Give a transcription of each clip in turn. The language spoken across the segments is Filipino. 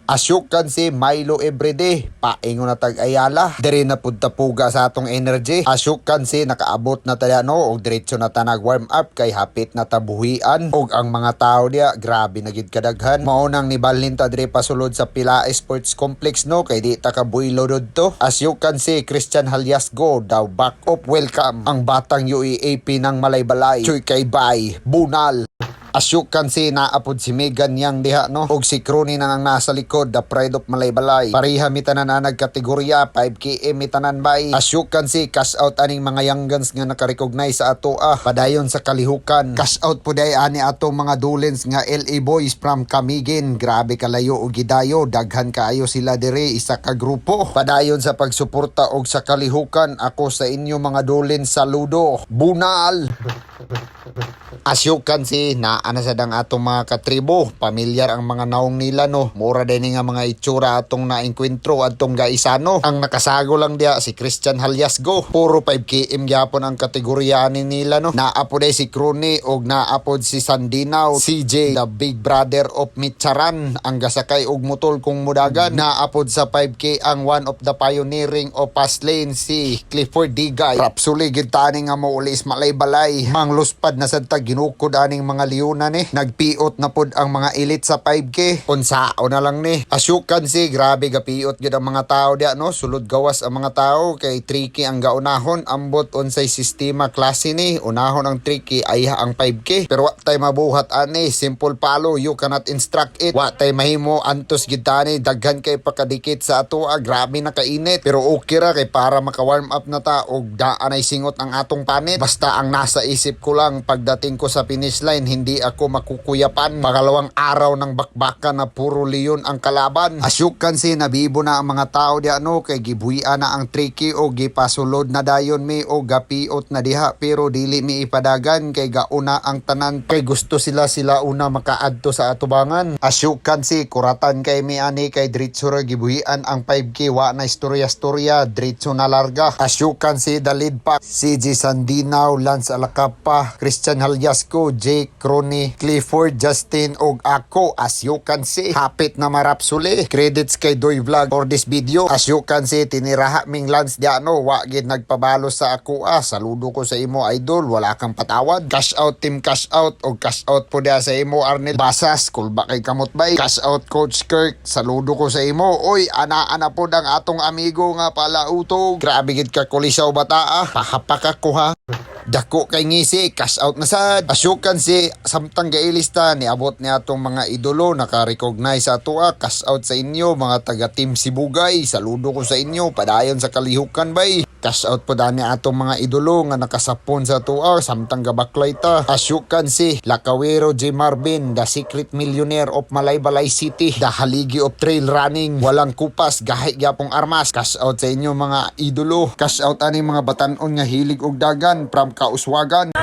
Asyukan si Milo everyday, paingon na tag-ayala, diri na pud tapuga sa atong energy. Asyukan si nakaabot na tayo og diretso na tanag warm up kay hapit na tabuhian og ang mga tao dia grabe na gid kadaghan. Mao nang nibalhin ta diri pasulod sa Pila Sports Complex kay di ta kabuylo didto. Asyukan si Christian Haliasgo daw back up welcome ang batang UAAP ng Malaybalay. Choy kay bay, bunal. Asyukan si naapod si Megan yang diha og si Crony nang ang nasa likod, the pride of Malaybalay. Pariha mitanan na nagkategorya 5km mitanan bay. Asyukan si cash out aning mga younggans nga nakarecognize sa ato padayon sa kalihukan. Cash out pud ay ani ato mga dulens nga LA boys from Camiguin. Grabe kalayo og gidayo, daghan kaayo sila dire isa ka grupo. Padayon sa pagsuporta og sa kalihukan, ako sa inyo mga dulens saludo. Bunal. Asyukan si ana sa dang atong mga katribo, pamilyar ang mga naong nila mura din nga mga itsura atong naengkwentro atong gaisano. Ang nakasago lang dia si Christian Haliasgo, puro 5km gyapon ang kategorya ni nila Naapod ay si Crony og naapod si Sandinaw, CJ the big brother of Mitcharan ang gasakay og motol kung mudagan. Naapod sa 5k ang one of the pioneering of fast lane si Clifford Digay. Rapsuli gid tani nga mo ulis Malaybalay, mangluspad na sad tag ginukod aning mga liuna nagpiot na pod ang mga elite sa 5k. Unsao na lang Asyukan si grabe gapiot gyud ang mga tao dia sulod gawas ang mga tao kay 3k ang gaunahon, ambot unsay sistema klase unahon ang 3k ayha ang 5k. Pero wa tay mabuhat ani, simple follow, you cannot instruct it. Wa tay mahimo antos gid tani, daghan kay pakadikit sa ato grabe na kainit. Pero okay ra kay para maka-warm up na ta og daan ay singot ang atong panit. Basta ang nasa isip ko lang pagdating ko sa finish line, hindi ako makukuyapan. Pangalawang araw ng bakbakan na puro leon ang kalaban. Asyukan si nabibo na ang mga tao di kay gibuhian na ang tricky o gipasulod na dayon mi o gapiot na diha, pero dili mi ipadagan kay gauna ang tanan kay gusto sila una makaadto sa atubangan. Asyukan si kuratan kay mi ani kay diretso ra gibuhian ang 5k, wa na istorya diretso na larga. Asyukan si the lead pack, CJ Sandinaw, Lance Alacapa, Christian Haliasgo, Jake Crony, Clifford, Justin og ako. Asyukan si hapit na marapsuli. Credits kay Doy Vlog for this video. Asyukan si tiniraha ming Lance diano, wa gid nagpabalo sa ako saludo ko sa imo idol, wala kang patawad. Cash out team, cash out og cash out po dia sa imo Arnel Basas, kulba kay kamot bay. Cash out Coach Kirk, saludo ko sa imo. Oy ana po ang atong amigo nga palautog. Grabe gid ka kulisaw bata pahapak ako Dako kay ngisi, cash out na sad. Asyukan si samtang gailista ni abot ni atong mga idolo naka-recognize sa ato cash out sa inyo mga taga Team Sibugay, saludo ko sa inyo, padayon sa kalihukan bay. Cash out po dani atong mga idolo nga nakasapon sa 2 hours samtang gabaklay ta. Asyukan si Lakawero J. Marvin, the secret millionaire of Malaybalay City, the haligi of trail running, walang kupas, gahi gyapong armas. Cash out sa inyo mga idolo. Cash out ani mga batanon nga hilig og dagan from Kauswagan.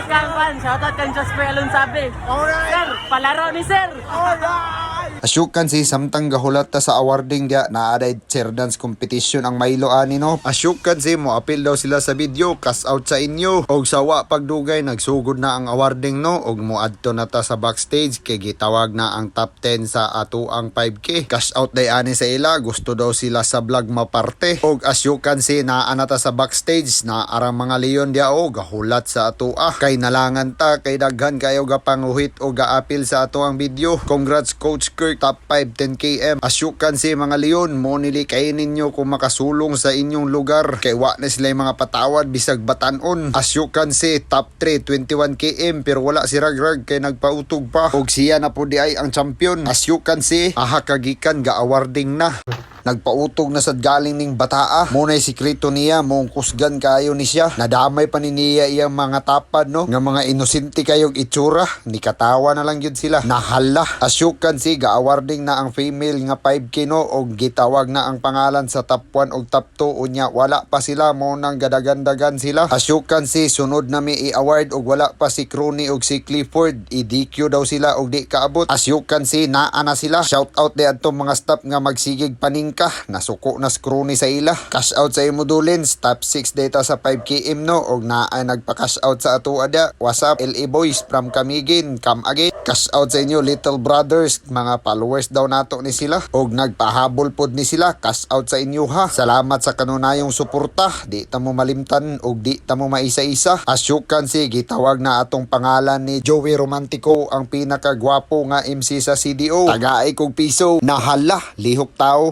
Shoutout kang Jasper Alonsabe. Alright. Sir, palaro ni sir. Alright. Asyukan si samtang gahulat ta sa awarding dia naaday chair dance competition ang Milo ani Asyukan si mo apil daw sila sa video, cash out sa inyo. Og sawa pagdugay nagsugod na ang awarding og moadto na ta sa backstage kay gitawag na ang top 10 sa ato ang 5k. Cash out day ani sa ila, gusto daw sila sa vlog maparte. Og asyukan si naa ta sa backstage na arang mga leon dia gahulat sa ato kay nalangan ta kay daghan kayo gapanguhit o gaapil sa ato ang video. Congrats Coach Kirk, top 5 10km. Asyukan si mga leon, mo nili kay ninyo kung makasulong sa inyong lugar kay wa na sila mga patawad bisag batanon. Asyukan si top 3 21km pero wala si Ragrag kay nagpautog pa og siya na po di ay ang champion. Asyukan si kagikan ga awarding na. Nagpautog na sad galing ning bataa. Munay sikreto niya, mong kusgan kayo ni siya. Nadamay pa ni niya iyang mga tapad nga mga inosente kayong itsura. Ni katawa na lang yun sila. Nahala. Asyukan si ga-awarding na ang female nga 5k og gitawag na ang pangalan sa top 1 og top 2 unya wala pa sila, mo nang gadagandagan sila. Asyukan si sunod na mi i-award og wala pa si Crony og si Clifford, i-DQ daw sila og di kaabot. Asyukan si naa na sila. Shout out di adto mga staff nga magsigig paning Mayroon ka nasuko na screw ni sa ila. Cash out sa imo dulins. Top 6 data sa 5 km no. Og naay nagpa-cash out sa ato ada. What's up LA boys from Camiguin. Come again. Cash out sa inyo little brothers. Mga followers daw nato ni sila. Og nagpahabol pod ni sila. Cash out sa inyo ha. Salamat sa kanunayong suporta. Di ta mo malimtan og di ta mo maisa-isa. As you can see, gitawag na atong pangalan ni Joey Romantico ang pinakagwapo nga MC sa CDO. Tagaay kog piso. Nahala, lihok tao.